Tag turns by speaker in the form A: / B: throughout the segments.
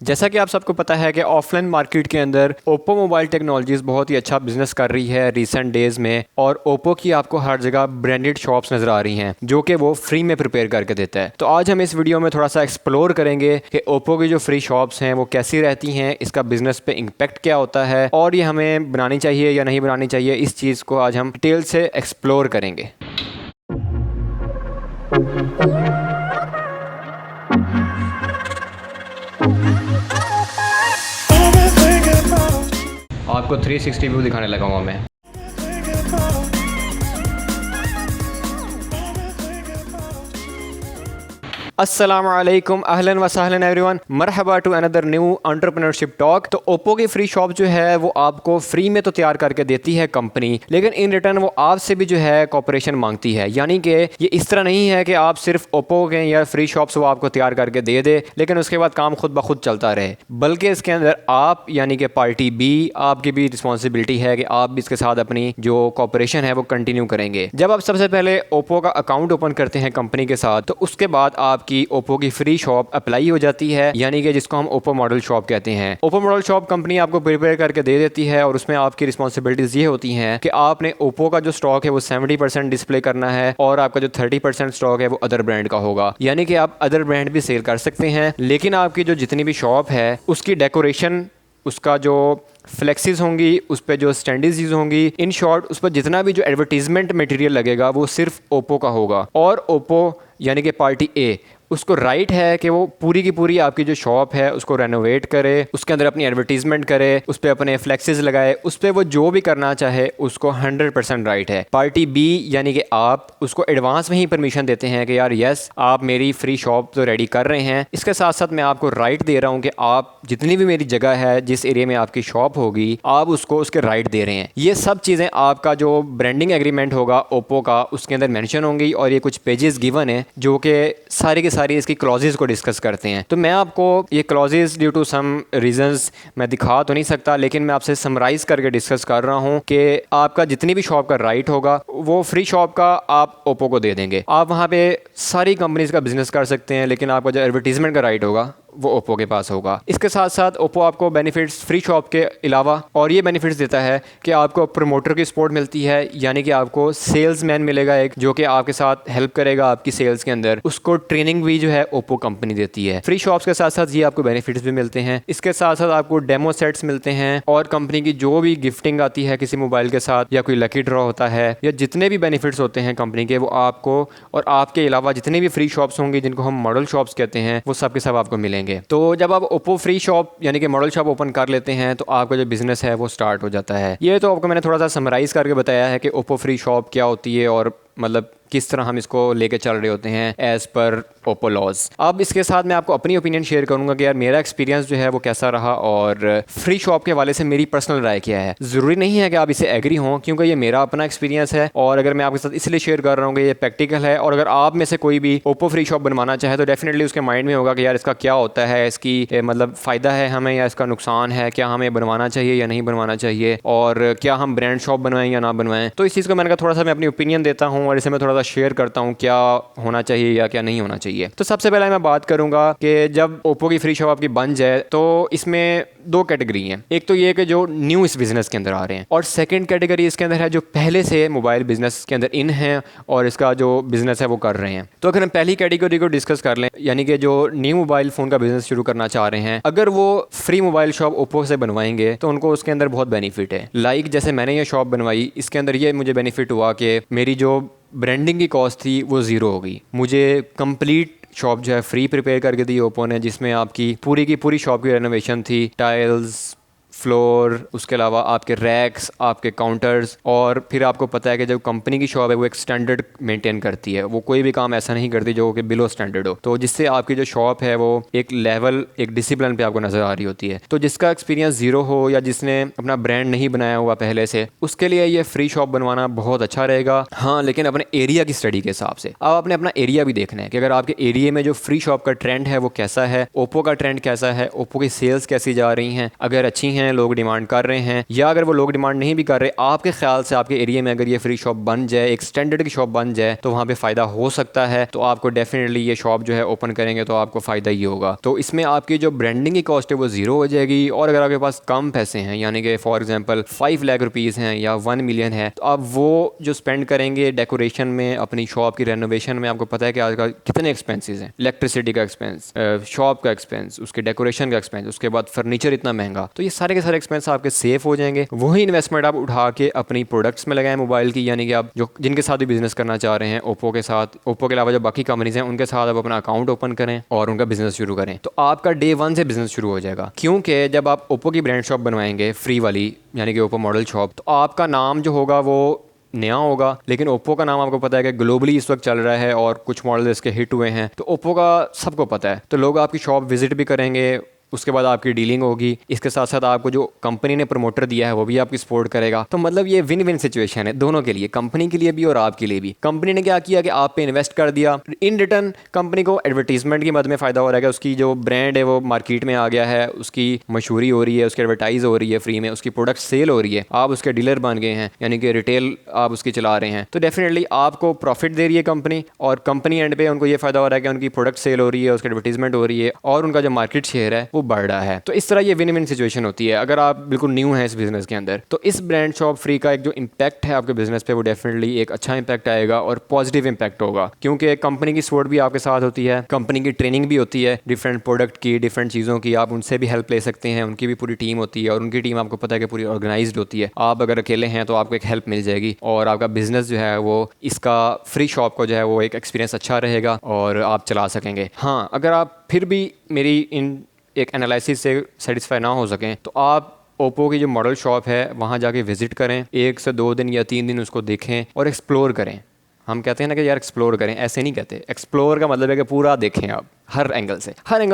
A: जैसा कि आप सबको पता है कि ऑफलाइन मार्केट के अंदर ओप्पो मोबाइल टेक्नोलॉजीज़ बहुत ही अच्छा बिजनेस कर रही है रिसेंट डेज़ में। और ओप्पो की आपको हर जगह ब्रांडेड शॉप्स नज़र आ रही हैं जो कि वो फ्री में प्रिपेयर करके देता है। तो आज हम इस वीडियो में थोड़ा सा एक्सप्लोर करेंगे कि ओप्पो की जो फ्री शॉप्स हैं वो कैसी रहती हैं, इसका बिजनेस पे इम्पेक्ट क्या होता है और ये हमें बनानी चाहिए या नहीं बनानी चाहिए। इस चीज़ को आज हम डिटेल से एक्सप्लोर करेंगे। आपको 360 व्यू दिखाने लगा हूँ मैं। अस्सलाम वालेकुम, अहलन व सहलन एवरीवन, मरहबा to another new entrepreneurship talk. तो ओप्पो की फ्री शॉप जो है वो आपको फ्री में तो तैयार करके देती है कंपनी, लेकिन इन रिटर्न वो आपसे भी जो है कॉपरेशन मांगती है। यानी कि ये इस तरह नहीं है कि आप सिर्फ ओप्पो के या फ्री शॉप से वो आपको तैयार करके दे दे लेकिन उसके बाद काम खुद ब खुद चलता रहे, बल्कि इसके अंदर आप यानी कि पार्टी बी आपकी भी रिस्पॉन्सिबिलिटी है कि आप भी इसके साथ अपनी जो कॉपरेशन है वो कंटिन्यू करेंगे। जब आप सबसे पहले ओप्पो का अकाउंट ओपन करते हैं कंपनी के साथ तो उसके बाद आप की ओप्पो की फ्री शॉप अप्लाई हो जाती है, यानी कि जिसको हम ओप्पो मॉडल शॉप कहते हैं। ओप्पो मॉडल शॉप कंपनी आपको प्रिपेयर करके दे देती है और उसमें आपकी रिस्पॉन्सिबिलिटीज ये होती हैं कि आपने ओप्पो का जो स्टॉक है वो 70% डिस्प्ले करना है और आपका जो 30% स्टॉक है वो अदर ब्रांड का होगा। यानी कि आप अदर ब्रांड भी सेल कर सकते हैं, लेकिन आपकी जो जितनी भी शॉप है उसकी डेकोरेशन, उसका जो फ्लेक्सीज होंगी, उस पर जो स्टैंडीज यूज होंगी, इन शॉर्ट उस पर जितना भी जो एडवर्टीजमेंट मटेरियल लगेगा वो सिर्फ ओप्पो का होगा। और ओप्पो यानी कि पार्टी ए उसको राइट है कि वो पूरी की पूरी आपकी जो शॉप है उसको रेनोवेट करे, उसके अंदर अपनी एडवर्टीजमेंट करे, उस पर अपने फ्लेक्सेस लगाए, उस पर वो जो भी करना चाहे उसको 100% राइट है। पार्टी बी यानी कि आप उसको एडवांस में ही परमिशन देते हैं कि यार यस आप मेरी फ्री शॉप तो रेडी कर रहे हैं, इसके साथ साथ मैं आपको राइट दे रहा हूँ कि आप जितनी भी मेरी जगह है जिस एरिया में आपकी शॉप होगी आप उसको उसके राइट दे रहे हैं। ये सब चीज़ें आपका जो ब्रांडिंग एग्रीमेंट होगा ओप्पो का उसके अंदर मेंशन होंगी और ये कुछ पेजेस गिवन है जो कि सारी के सारी इसकी क्लॉजेज को डिस्कस करते हैं। तो मैं आपको ये clauses due to some reasons मैं दिखा तो नहीं सकता, लेकिन मैं आपसे समराइज करके डिस्कस कर रहा हूँ कि आपका जितनी भी शॉप का राइट होगा वो फ्री शॉप का आप ओप्पो को दे देंगे। आप वहाँ पे सारी कंपनीज का बिजनेस कर सकते हैं, लेकिन आपका जो एडवर्टीजमेंट का राइट होगा वो ओप्पो के पास होगा। इसके साथ साथ ओप्पो आपको बेनिफिट्स फ्री शॉप के अलावा और ये बेनिफिट्स देता है कि आपको प्रमोटर की सपोर्ट मिलती है, यानी कि आपको सेल्समैन मिलेगा एक जो कि आपके साथ हेल्प करेगा आपकी सेल्स के अंदर, उसको ट्रेनिंग भी जो है ओप्पो कंपनी देती है। फ्री शॉप्स के साथ साथ ये आपको बेनिफिट्स भी मिलते हैं। इसके साथ साथ आपको डेमो सेट्स मिलते हैं और कंपनी की जो भी गिफ्टिंग आती है किसी मोबाइल के साथ या कोई लकी ड्रॉ होता है या जितने भी बेनिफिट्स होते हैं कंपनी के वो आपको और आपके अलावा जितने भी फ्री शॉप्स होंगी जिनको हम मॉडल शॉप्स कहते हैं वो सब के सब आपको मिलेंगे। तो जब आप ओप्पो फ्री शॉप यानी कि मॉडल शॉप ओपन कर लेते हैं तो आपका जो बिजनेस है वो स्टार्ट हो जाता है। ये तो आपको मैंने थोड़ा सा समराइज करके बताया है कि ओप्पो फ्री शॉप क्या होती है और मतलब किस तरह हम इसको लेके चल रहे होते हैं एज़ पर ओप्पो लॉज। अब इसके साथ मैं आपको अपनी ओपिनियन शेयर करूंगा कि यार मेरा एक्सपीरियंस जो है वो कैसा रहा और फ्री शॉप के हवाले से मेरी पर्सनल राय क्या है। ज़रूरी नहीं है कि आप इसे एग्री हों क्योंकि ये मेरा अपना एक्सपीरियंस है और अगर मैं आपके साथ इसलिए शेयर कर रहा हूँ कि ये प्रैक्टिकल है। और अगर आप में से कोई भी ओप्पो फ्री शॉप बनवाना चाहे तो डेफिनेटली उसके माइंड में होगा कि यार इसका क्या होता है, इसकी मतलब फ़ायदा है हमें या इसका नुकसान है, क्या हमें बनवाना चाहिए या नहीं बनवाना चाहिए और क्या हम ब्रांड शॉप बनवाएं या ना बनवाएं। तो इस चीज़ को मैंने कहा थोड़ा सा मैं अपनी ओपिनियन देता हूँ और इसे मैं थोड़ा सा शेयर करता हूँ क्या होना चाहिए या क्या नहीं होना चाहिए। तो सबसे पहले मैं बात करूंगा कि जब ओप्पो की फ्री शॉप आपकी बन जाए तो इसमें दो कैटेगरी हैं। एक तो ये कि जो न्यू इस बिज़नेस के अंदर आ रहे हैं और सेकंड कैटेगरी इसके अंदर है जो पहले से मोबाइल बिज़नेस के अंदर इन हैं और इसका जो बिज़नेस है वो कर रहे हैं। तो अगर हम पहली कैटेगरी को डिस्कस कर लें यानी कि जो न्यू मोबाइल फ़ोन का बिज़नेस शुरू करना चाह रहे हैं, अगर वो फ्री मोबाइल शॉप ओप्पो से बनवाएंगे तो उनको उसके अंदर बहुत बेनिफिट है। लाइक जैसे मैंने ये शॉप बनवाई, इसके अंदर ये मुझे बेनिफिट हुआ कि मेरी जो ब्रांडिंग की कॉस्ट थी वो ज़ीरो हो गई। मुझे कंप्लीट शॉप जो है फ्री प्रिपेयर करके दी ओप्पो ने, जिसमें आपकी पूरी की पूरी शॉप की रेनोवेशन थी, टाइल्स, फ्लोर, उसके अलावा आपके रैक्स, आपके काउंटर्स। और फिर आपको पता है कि जब कंपनी की शॉप है वो एक स्टैंडर्ड मेंटेन करती है, वो कोई भी काम ऐसा नहीं करती जो कि बिलो स्टैंडर्ड हो, तो जिससे आपकी जो शॉप है वो एक लेवल एक डिसिप्लिन पे आपको नज़र आ रही होती है। तो जिसका एक्सपीरियंस ज़ीरो हो या जिसने अपना ब्रांड नहीं बनाया हुआ पहले से, उसके लिए ये फ्री शॉप बनवाना बहुत अच्छा रहेगा। हाँ, लेकिन अपने एरिया की स्टडी के हिसाब से अब आपने अपना एरिया भी देखना है कि अगर आपके एरिया में जो फ्री शॉप का ट्रेंड है वो कैसा है, ओप्पो का ट्रेंड कैसा है, ओप्पो की सेल्स कैसी जा रही हैं, अगर अच्छी हैं लोग डिमांड कर रहे हैं, या अगर वो लोग डिमांड नहीं भी कर रहे, आपके ख्याल से आपके एरिया में अगर ये फ्री शॉप बन जाए, एक स्टैंडर्ड की शॉप बन जाए, तो वहाँ पे फ़ायदा हो सकता है। तो आपको डेफिनेटली ये शॉप जो है ओपन करेंगे तो आपको फ़ायदा ही होगा। तो इसमें आपकी जो ब्रांडिंग की कॉस्ट है वो ज़ीरो हो जाएगी। और अगर आपके पास कम पैसे हैं, यानी कि फॉर एग्जांपल 5 लाख रुपीज़ हैं या 1 मिलियन है, तो आप वो जो स्पेंड करेंगे डेकोरेशन में, अपनी शॉप की रेनोवेशन में, आपको पता है कि आजकल कितने एक्सपेंसेस हैं, इलेक्ट्रिसिटी का एक्सपेंस, शॉप का एक्सपेंस, उसके डेकोरेशन का एक्सपेंस, उसके बाद फर्नीचर इतना महंगा, तो ये सारे के सारे एक्सपेंस आपके सेफ हो जाएंगे। वही इन्वेस्टमेंट आप उठा के अपनी प्रोडक्ट्स में लगाएं मोबाइल की, यानी कि आप जो जिनके साथ भी बिजनेस करना चाह रहे हैं, ओप्पो के साथ, ओप्पो के अलावा जो बाकी कंपनीज हैं उनके साथ आप अपना अकाउंट ओपन करें और उनका बिजनेस शुरू करें, तो आपका डे 1 से बिजनेस शुरू हो जाएगा। क्योंकि जब आप ओप्पो की ब्रांड शॉप बनवाएंगे फ्री वाली, यानी कि ओप्पो मॉडल शॉप, तो आपका नाम जो होगा वो नया होगा, लेकिन ओप्पो का नाम आपको पता है कि ग्लोबली इस वक्त चल रहा है और कुछ मॉडल इसके हिट हुए हैं, तो ओप्पो का सबको पता है, तो लोग आपकी शॉप विजिट भी करेंगे, उसके बाद आपकी डीलिंग होगी। इसके साथ साथ आपको जो कंपनी ने प्रमोटर दिया है वो भी आपकी सपोर्ट करेगा। तो मतलब ये विन विन सिचुएशन है दोनों के लिए, कंपनी के लिए भी और आपके लिए भी। कंपनी ने क्या किया कि आप पे इन्वेस्ट कर दिया, इन रिटर्न कंपनी को एडवर्टीजमेंट की मद में फ़ायदा हो रहा है कि उसकी जो ब्रांड है वो मार्केट में आ गया है, उसकी मशहूरी हो रही है, उसकी एडवर्टाइज हो रही है फ्री में, उसकी प्रोडक्ट सेल हो रही है, आप उसके डीलर बन गए हैं, यानी कि रिटेल आप उसकी चला रहे हैं, तो डेफिनेटली आपको प्रॉफिट दे रही है कंपनी, और कंपनी एंड पे उनको ये फ़ायदा हो रहा है कि उनकी प्रोडक्ट सेल हो रही है, उसकी एडवर्टीजमेंट हो रही है और उनका जो मार्केट शेयर है वो बढ़ रहा है। तो इस तरह ये विन विन सिचुएशन होती है अगर आप बिल्कुल न्यू हैं इस बिज़नेस के अंदर। तो इस ब्रांड शॉप फ्री का एक जो इम्पैक्ट है आपके बिज़नेस पे वो डेफिनेटली एक अच्छा इम्पैक्ट आएगा और पॉजिटिव इम्पैक्ट होगा, क्योंकि कंपनी की सपोर्ट भी आपके साथ होती है, कंपनी की ट्रेनिंग भी होती है डिफरेंट प्रोडक्ट की, डिफरेंट चीज़ों की, आप उनसे भी हेल्प ले सकते हैं, उनकी भी पूरी टीम होती है और उनकी टीम आपको पता है कि पूरी ऑर्गेनाइज्ड होती है। आप अगर अकेले हैं तो आपको एक हेल्प मिल जाएगी और आपका बिज़नेस जो है वो इसका फ्री शॉप को जो है वो एक एक्सपीरियंस अच्छा रहेगा और आप चला सकेंगे। हाँ, अगर आप फिर भी मेरी इन एक एनालिसिस से सेटिस्फाई ना हो सकें तो आप ओप्पो की जो मॉडल शॉप है वहाँ जाके विज़िट करें, 1 से 2 दिन या 3 दिन उसको देखें और एक्सप्लोर करें। हम कहते हैं ना कि यार एक्सप्लोर करें, ऐसे नहीं कहते। एक्सप्लोर का मतलब है कि पूरा देखें, आप हर एंगल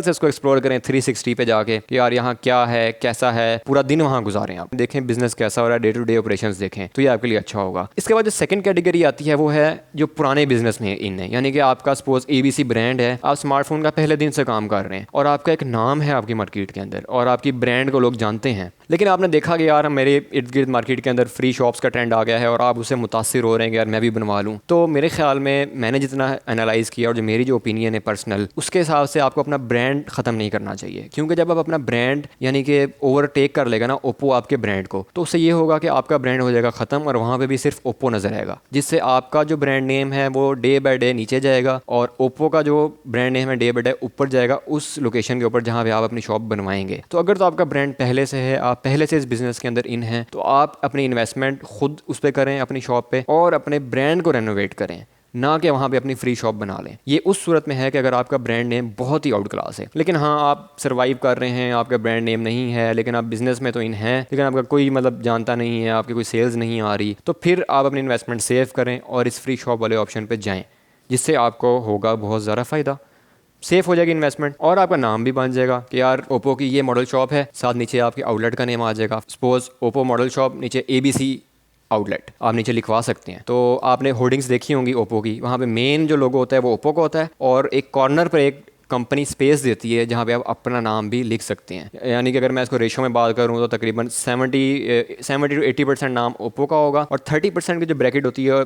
A: से उसको एक्सप्लोर करें 360 पे जाके कि यार यहाँ क्या है, कैसा है, पूरा दिन वहाँ गुजारें, आप देखें बिजनेस कैसा हो रहा है, डे टू डे ऑपरेशंस देखें, तो ये आपके लिए अच्छा होगा। इसके बाद जो सेकंड कैटेगरी आती है वो है जो पुराने बिजनेस में इन है, यानी कि आपका सपोज ABC ब्रांड है, आप स्मार्टफोन का पहले दिन से काम कर रहे हैं और आपका एक नाम है आपकी मार्केट के अंदर और आपकी ब्रांड को लोग जानते हैं, लेकिन आपने देखा कि यार मेरे इर्द गिर्द मार्केट के अंदर फ्री शॉप्स का ट्रेंड आ गया है और आप उससे मुतासिर हो रहे हैं कि यार मैं भी बनवा लूँ। तो मेरे ख्याल में मैंने जितना एनालाइज़ किया और जो मेरी जो ओपिनियन है पर्सनल, उसके हिसाब से आपको अपना ब्रांड ख़त्म नहीं करना चाहिए, क्योंकि जब आप अपना ब्रांड यानी कि ओवरटेक कर लेगा ना ओप्पो आपके ब्रांड को, तो उससे ये होगा कि आपका ब्रांड हो जाएगा ख़त्म और वहाँ पे भी सिर्फ ओप्पो नज़र आएगा, जिससे आपका जो ब्रांड नेम है वो डे बाय डे नीचे जाएगा और ओप्पो का जो ब्रांड नेम है डे बाय डे ऊपर जाएगा उस लोकेशन के ऊपर जहाँ पे आप अपनी शॉप बनवाएंगे। तो अगर तो आपका ब्रांड पहले से है, आप पहले से इस बिज़नेस के अंदर इन हैं, तो आप अपनी इन्वेस्टमेंट खुद उस पर करें अपनी शॉप पे और अपने ब्रांड को रेनोवेट करें, ना कि वहाँ पे अपनी फ्री शॉप बना लें। ये उस सूरत में है कि अगर आपका ब्रांड नेम बहुत ही आउट क्लास है, लेकिन हाँ आप सर्वाइव कर रहे हैं, आपका ब्रांड नेम नहीं है, लेकिन आप बिजनेस में तो इन हैं, लेकिन आपका कोई मतलब जानता नहीं है, आपकी कोई सेल्स नहीं आ रही, तो फिर आप अपनी इन्वेस्टमेंट सेव करें और इस फ्री शॉप वाले ऑप्शन पर जाएँ, जिससे आपको होगा बहुत ज़्यादा फ़ायदा। सेफ हो जाएगी इन्वेस्टमेंट और आपका नाम भी बन जाएगा कि यार ओप्पो की ये मॉडल शॉप है, साथ नीचे आपके आउटलेट का नेम आ जाएगा, सपोज ओप्पो मॉडल शॉप नीचे ABC आउटलेट आप नीचे लिखवा सकते हैं। तो आपने होर्डिंग्स देखी होंगी ओप्पो की, वहाँ पे मेन जो लोगो होता है वो ओप्पो का होता है और एक कॉर्नर पर एक कंपनी स्पेस देती है जहाँ पे आप अपना नाम भी लिख सकते हैं, यानी कि अगर मैं इसको रेशो में बात करूँ तो तकरीबन 70 to 80% नाम ओप्पो का होगा और 30% की जो ब्रैकेट होती है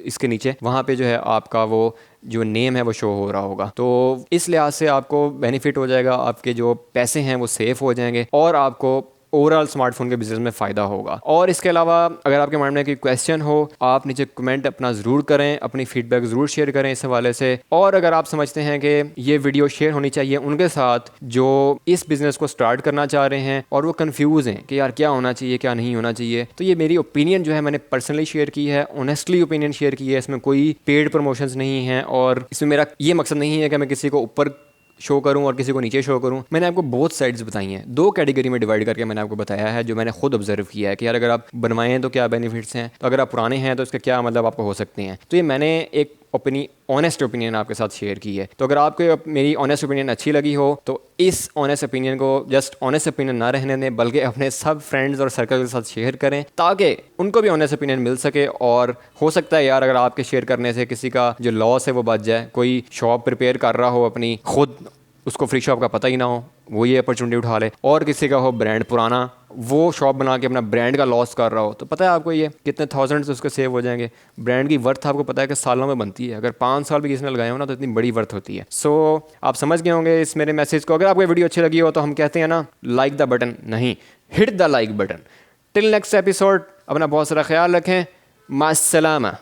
A: इसके नीचे वहाँ पे जो है आपका वो जो नेम है वो शो हो रहा होगा। तो इस लिहाज से आपको बेनिफिट हो जाएगा, आपके जो पैसे हैं वो सेफ हो जाएंगे और आपको ओवरऑल स्मार्टफोन के बिजनेस में फ़ायदा होगा। और इसके अलावा अगर आपके माइंड में कोई क्वेश्चन हो आप नीचे कमेंट अपना ज़रूर करें, अपनी फीडबैक ज़रूर शेयर करें इस हवाले से। और अगर आप समझते हैं कि ये वीडियो शेयर होनी चाहिए उनके साथ जो इस बिज़नेस को स्टार्ट करना चाह रहे हैं और वो कन्फ्यूज़ हैं कि यार क्या होना चाहिए क्या नहीं होना चाहिए, तो ये मेरी ओपिनियन जो है मैंने पर्सनली शेयर की है, ऑनेस्टली ओपिनियन शेयर की है, इसमें कोई पेड प्रमोशंस नहीं है और इसमें मेरा ये मकसद नहीं है कि मैं किसी को ऊपर शो करूं और किसी को नीचे शो करूं। मैंने आपको बोथ साइड्स बताई हैं, 2 कैटेगरी में डिवाइड करके मैंने आपको बताया है जो मैंने खुद ऑब्जर्व किया है कि यार अगर आप बनवाएं तो क्या बेनिफिट्स हैं, तो अगर आप पुराने हैं तो इसका क्या मतलब आपको हो सकते हैं। तो ये मैंने एक अपनी ऑनेस्ट ओपिनियन आपके साथ शेयर की है। तो अगर आपको मेरी ऑनेस्ट ओपिनियन अच्छी लगी हो तो इस ऑनेस्ट ओपिनियन को जस्ट ऑनेस्ट ओपिनियन ना रहने दें, बल्कि अपने सब फ्रेंड्स और सर्कल के साथ शेयर करें ताकि उनको भी ऑनेस्ट ओपिनियन मिल सके। और हो सकता है यार अगर आपके शेयर करने से किसी का जो लॉस है वो बच जाए, कोई शॉप प्रिपेयर कर रहा हो अपनी खुद, उसको फ्री शॉप का पता ही ना हो, वो ये अपॉर्चुनिटी उठा ले, और किसी का हो ब्रांड पुराना वो शॉप बना के अपना ब्रांड का लॉस कर रहा हो, तो पता है आपको ये कितने थाउजेंड्स उसके सेव हो जाएंगे। ब्रांड की वर्थ आपको पता है कि सालों में बनती है, अगर 5 साल भी किसी ने लगाए हो ना तो इतनी बड़ी वर्थ होती है। सो आप समझ गए होंगे इस मेरे मैसेज को। अगर आपको वीडियो अच्छी लगी हो तो हम कहते हैं ना, लाइक द बटन नहीं, hit the like button. Till next episode, अपना बहुत सारा ख्याल रखें। मास्सलामा।